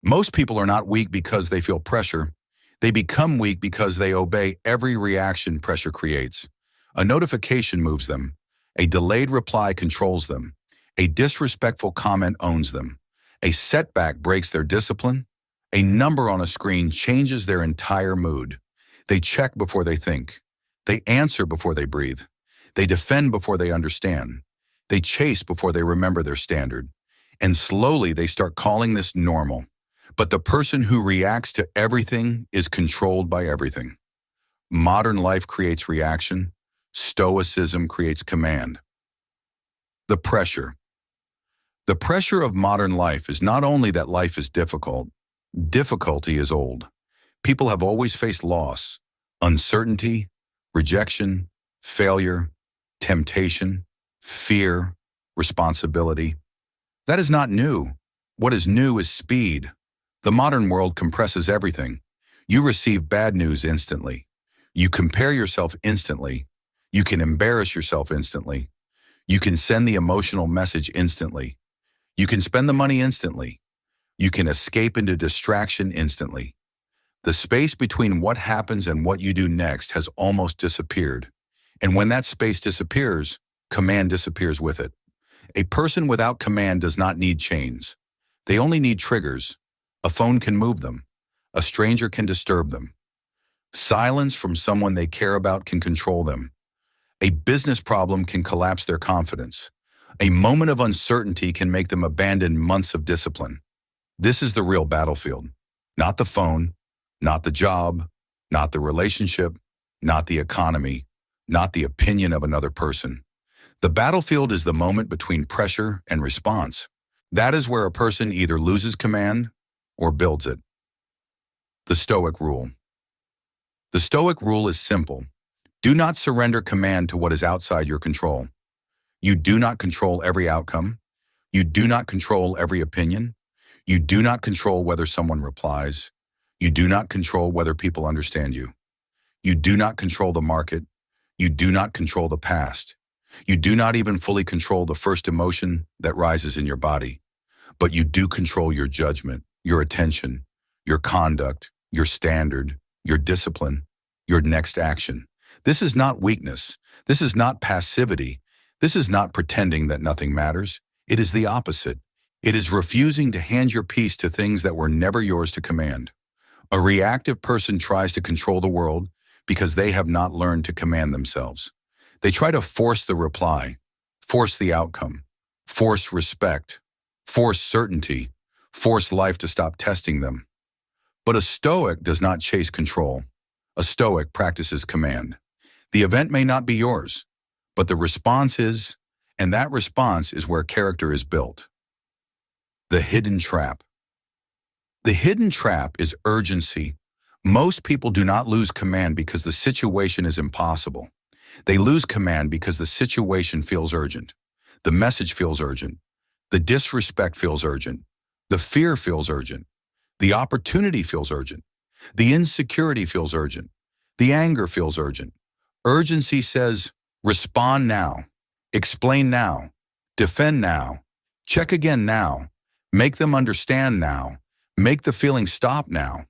Most people are not weak because they feel pressure. They become weak because they obey every reaction pressure creates. A notification moves them. A delayed reply controls them. A disrespectful comment owns them. A setback breaks their discipline. A number on a screen changes their entire mood. They check before they think. They answer before they breathe. They defend before they understand. They chase before they remember their standard. And slowly they start calling this normal. But the person who reacts to everything is controlled by everything. Modern life creates reaction. Stoicism creates command. The pressure. The pressure of modern life is not only that life is difficult. Difficulty is old. People have always faced loss, uncertainty, rejection, failure, temptation, fear, responsibility. That is not new. What is new is speed. The modern world compresses everything. You receive bad news instantly. You compare yourself instantly. You can embarrass yourself instantly. You can send the emotional message instantly. You can spend the money instantly. You can escape into distraction instantly. The space between what happens and what you do next has almost disappeared. And when that space disappears, command disappears with it. A person without command does not need chains. They only need triggers. A phone can move them. A stranger can disturb them. Silence from someone they care about can control them. A business problem can collapse their confidence. A moment of uncertainty can make them abandon months of discipline. This is the real battlefield. Not the phone, not the job, not the relationship, not the economy, not the opinion of another person. The battlefield is the moment between pressure and response. That is where a person either loses command or builds it. The Stoic Rule. The Stoic Rule is simple. Do not surrender command to what is outside your control. You do not control every outcome. You do not control every opinion. You do not control whether someone replies. You do not control whether people understand you. You do not control the market. You do not control the past. You do not even fully control the first emotion that rises in your body. But you do control your judgment, your attention, your conduct, your standard, your discipline, your next action. This is not weakness. This is not passivity. This is not pretending that nothing matters. It is the opposite. It is refusing to hand your peace to things that were never yours to command. A reactive person tries to control the world because they have not learned to command themselves. They try to force the reply, force the outcome, force respect, force certainty, force life to stop testing them. But a Stoic does not chase control. A Stoic practices command. The event may not be yours, but the response is, and that response is where character is built. The hidden trap. The hidden trap is urgency. Most people do not lose command because the situation is impossible. They lose command because the situation feels urgent. The message feels urgent. The disrespect feels urgent. The fear feels urgent. The opportunity feels urgent. The insecurity feels urgent. The anger feels urgent. Urgency says, respond now, explain now, defend now, check again now, make them understand now, make the feeling stop now.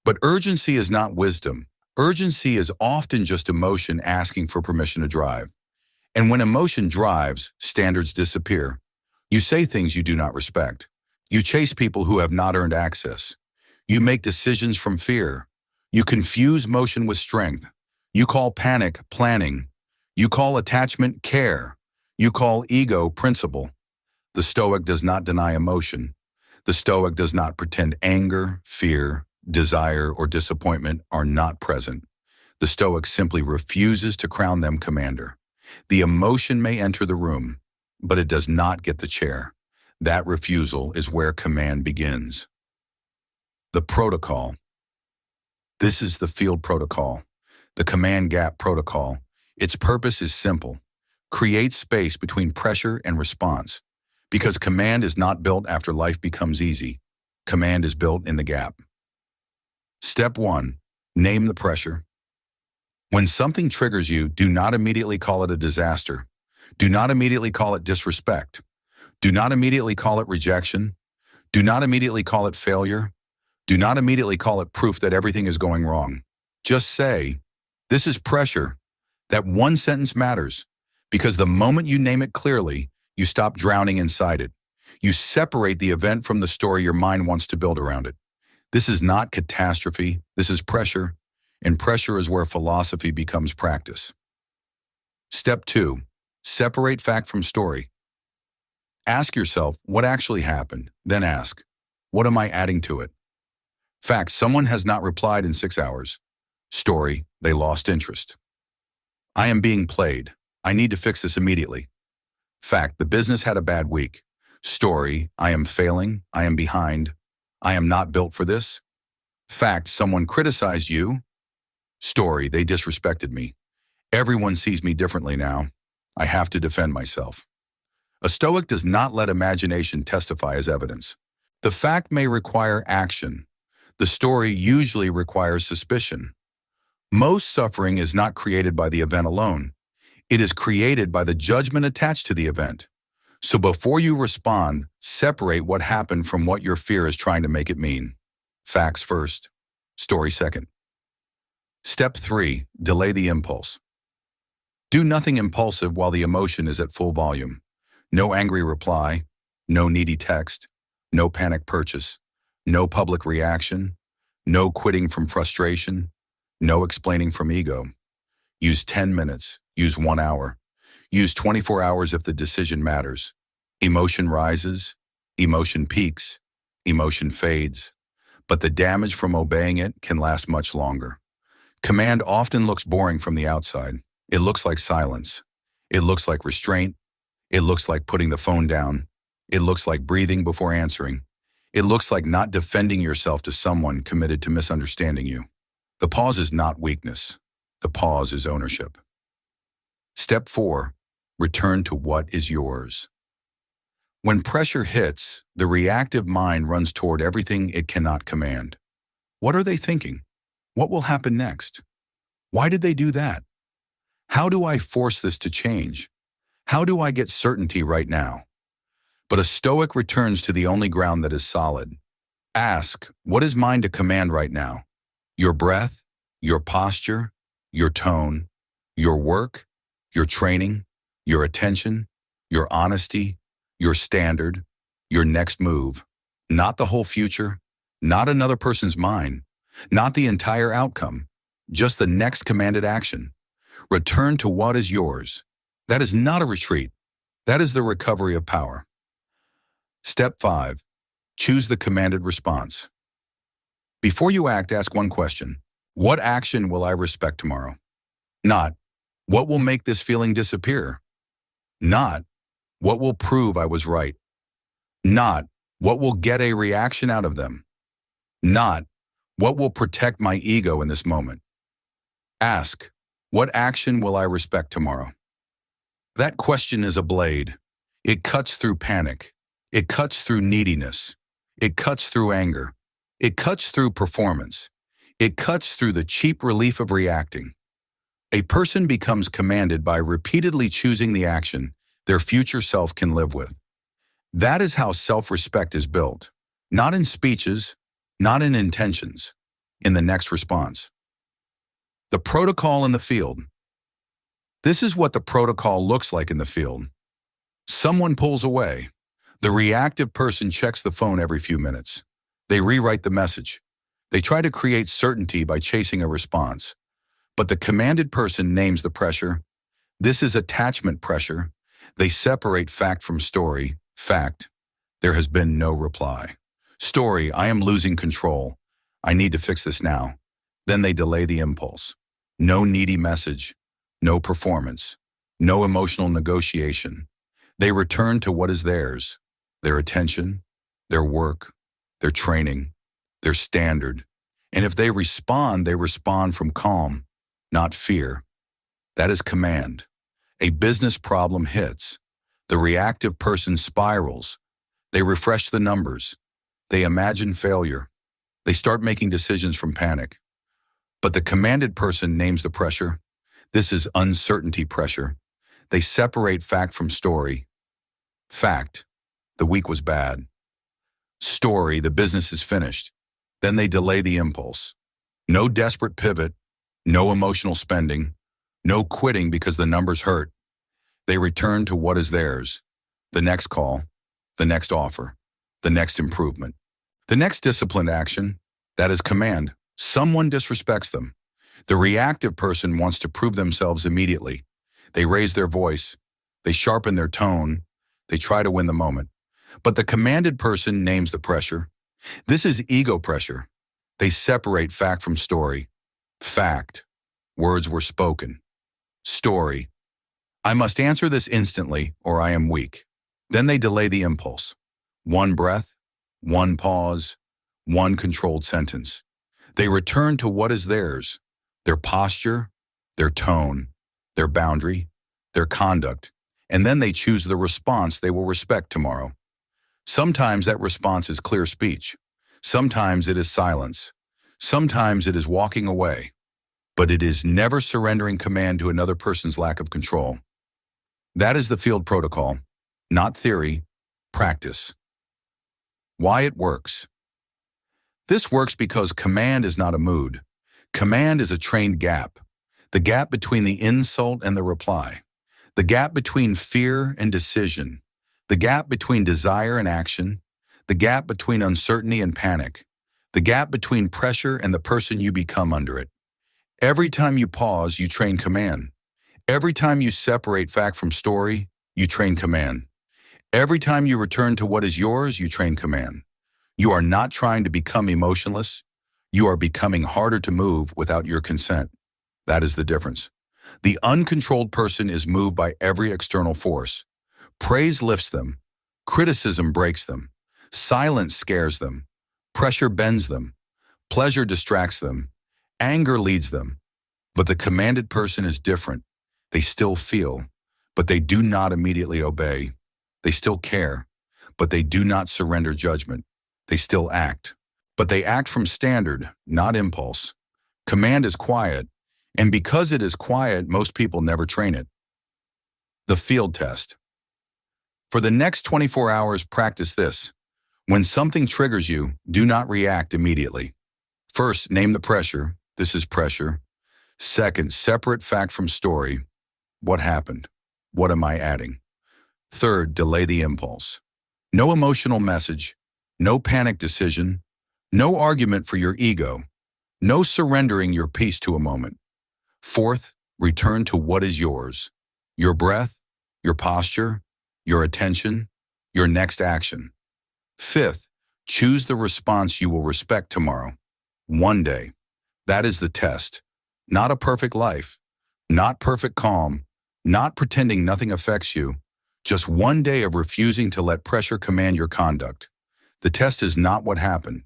But urgency is not wisdom. Urgency is often just emotion asking for permission to drive. And when emotion drives, standards disappear. You say things you do not respect. You chase people who have not earned access. You make decisions from fear. You confuse motion with strength. You call panic planning. You call attachment care. You call ego principle. The Stoic does not deny emotion. The Stoic does not pretend anger, fear, desire, or disappointment are not present. The Stoic simply refuses to crown them commander. The emotion may enter the room, but it does not get the chair. That refusal is where command begins. The protocol. This is the field protocol, the command gap protocol. Its purpose is simple. Create space between pressure and response. Because command is not built after life becomes easy. Command is built in the gap. Step 1. Name the pressure. When something triggers you, do not immediately call it a disaster. Do not immediately call it disrespect. Do not immediately call it rejection. Do not immediately call it failure. Do not immediately call it proof that everything is going wrong. Just say, this is pressure. That one sentence matters, because the moment you name it clearly, you stop drowning inside it. You separate the event from the story your mind wants to build around it. This is not catastrophe, this is pressure, and pressure is where philosophy becomes practice. Step 2. Separate fact from story. Ask yourself what actually happened, then ask, what am I adding to it? Fact, someone has not replied in 6 hours. Story, they lost interest. I am being played. I need to fix this immediately. Fact, the business had a bad week. Story, I am failing. I am behind. I am not built for this. Fact, someone criticized you. Story, they disrespected me. Everyone sees me differently now. I have to defend myself. A Stoic does not let imagination testify as evidence. The fact may require action. The story usually requires suspicion. Most suffering is not created by the event alone. It is created by the judgment attached to the event. So before you respond, separate what happened from what your fear is trying to make it mean. Facts first, story second. Step 3. Delay the impulse. Do nothing impulsive while the emotion is at full volume. No angry reply, no needy text, no panic purchase, no public reaction, no quitting from frustration, no explaining from ego. Use 10 minutes, use 1 hour. Use 24 hours if the decision matters. Emotion rises, emotion peaks, emotion fades, but the damage from obeying it can last much longer. Command often looks boring from the outside. It looks like silence. It looks like restraint. It looks like putting the phone down. It looks like breathing before answering. It looks like not defending yourself to someone committed to misunderstanding you. The pause is not weakness. The pause is ownership. Step 4. Return to what is yours. When pressure hits, the reactive mind runs toward everything it cannot command. What are they thinking? What will happen next? Why did they do that? How do I force this to change? How do I get certainty right now? But a Stoic returns to the only ground that is solid. Ask, what is mine to command right now? Your breath, your posture, your tone, your work, your training, your attention, your honesty, your standard, your next move. Not the whole future, not another person's mind, not the entire outcome, just the next commanded action. Return to what is yours. That is not a retreat. That is the recovery of power. Step 5. Choose the commanded response. Before you act, ask one question. What action will I respect tomorrow? Not, what will make this feeling disappear? Not, what will prove I was right? Not, what will get a reaction out of them? Not, what will protect my ego in this moment? Ask, what action will I respect tomorrow? That question is a blade. It cuts through panic. It cuts through neediness. It cuts through anger. It cuts through performance. It cuts through the cheap relief of reacting. A person becomes commanded by repeatedly choosing the action their future self can live with. That is how self-respect is built. Not in speeches, not in intentions, in the next response. The protocol in the field. This is what the protocol looks like in the field. Someone pulls away. The reactive person checks the phone every few minutes. They rewrite the message. They try to create certainty by chasing a response. But the commanded person names the pressure. This is attachment pressure. They separate fact from story. Fact, there has been no reply. Story, I am losing control. I need to fix this now. Then they delay the impulse. No needy message. No performance. No emotional negotiation. They return to what is theirs. Their attention, their work, their training, their standard. And if they respond from calm, not fear. That is command. A business problem hits. The reactive person spirals. They refresh the numbers. They imagine failure. They start making decisions from panic. But the commanded person names the pressure. This is uncertainty pressure. They separate fact from story. Fact, the week was bad. Story, the business is finished. Then they delay the impulse. No desperate pivot, no emotional spending, no quitting because the numbers hurt. They return to what is theirs: the next call, the next offer, the next improvement, the next disciplined action. That is command. Someone disrespects them. The reactive person wants to prove themselves immediately. They raise their voice. They sharpen their tone. They try to win the moment. But the commanded person names the pressure. This is ego pressure. They separate fact from story. Fact: words were spoken. Story: I must answer this instantly or I am weak. Then they delay the impulse. One breath, one pause, one controlled sentence. They return to what is theirs: their posture, their tone, their boundary, their conduct, and then they choose the response they will respect tomorrow. Sometimes that response is clear speech. Sometimes it is silence. Sometimes it is walking away. But it is never surrendering command to another person's lack of control. That is the field protocol, not theory, practice. Why it works. This works because command is not a mood. Command is a trained gap. The gap between the insult and the reply. The gap between fear and decision. The gap between desire and action. The gap between uncertainty and panic. The gap between pressure and the person you become under it. Every time you pause, you train command. Every time you separate fact from story, you train command. Every time you return to what is yours, you train command. You are not trying to become emotionless. You are becoming harder to move without your consent. That is the difference. The uncontrolled person is moved by every external force. Praise lifts them. Criticism breaks them. Silence scares them. Pressure bends them. Pleasure distracts them. Anger leads them. But the commanded person is different. They still feel, but they do not immediately obey. They still care, but they do not surrender judgment. They still act, but they act from standard, not impulse. Command is quiet, and because it is quiet, most people never train it. The field test. For the next 24 hours, practice this. When something triggers you, do not react immediately. First, name the pressure. This is pressure. Second, separate fact from story. What happened? What am I adding? Third, delay the impulse. No emotional message, no panic decision, no argument for your ego, no surrendering your peace to a moment. Fourth, return to what is yours: your breath, your posture, your attention, your next action. Fifth, choose the response you will respect tomorrow. One day. That is the test. Not a perfect life, not perfect calm, not pretending nothing affects you. Just one day of refusing to let pressure command your conduct. The test is not what happened.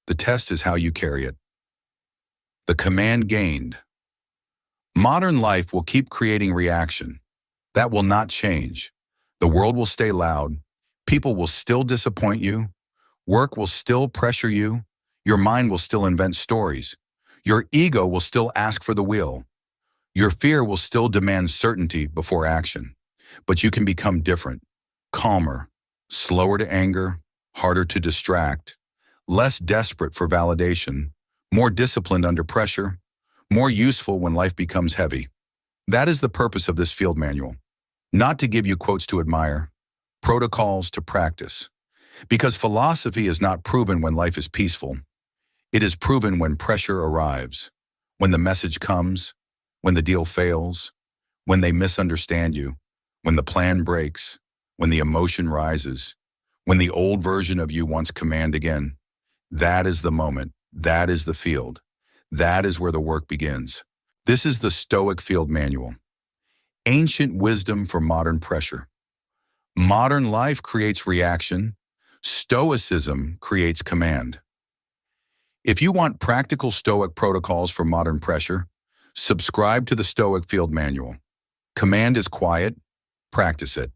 The test is how you carry it. The command gained. Modern life will keep creating reaction. That will not change. The world will stay loud. People will still disappoint you. Work will still pressure you. Your mind will still invent stories. Your ego will still ask for the wheel. Your fear will still demand certainty before action. But you can become different, calmer, slower to anger, harder to distract, less desperate for validation, more disciplined under pressure, more useful when life becomes heavy. That is the purpose of this field manual. Not to give you quotes to admire, protocols to practice. Because philosophy is not proven when life is peaceful. It is proven when pressure arrives, when the message comes, when the deal fails, when they misunderstand you, when the plan breaks, when the emotion rises, when the old version of you wants command again. That is the moment. That is the field. That is where the work begins. This is the Stoic Field Manual. Ancient wisdom for modern pressure. Modern life creates reaction. Stoicism creates command. If you want practical Stoic protocols for modern pressure, subscribe to the Stoic Field Manual. Command is quiet. Practice it.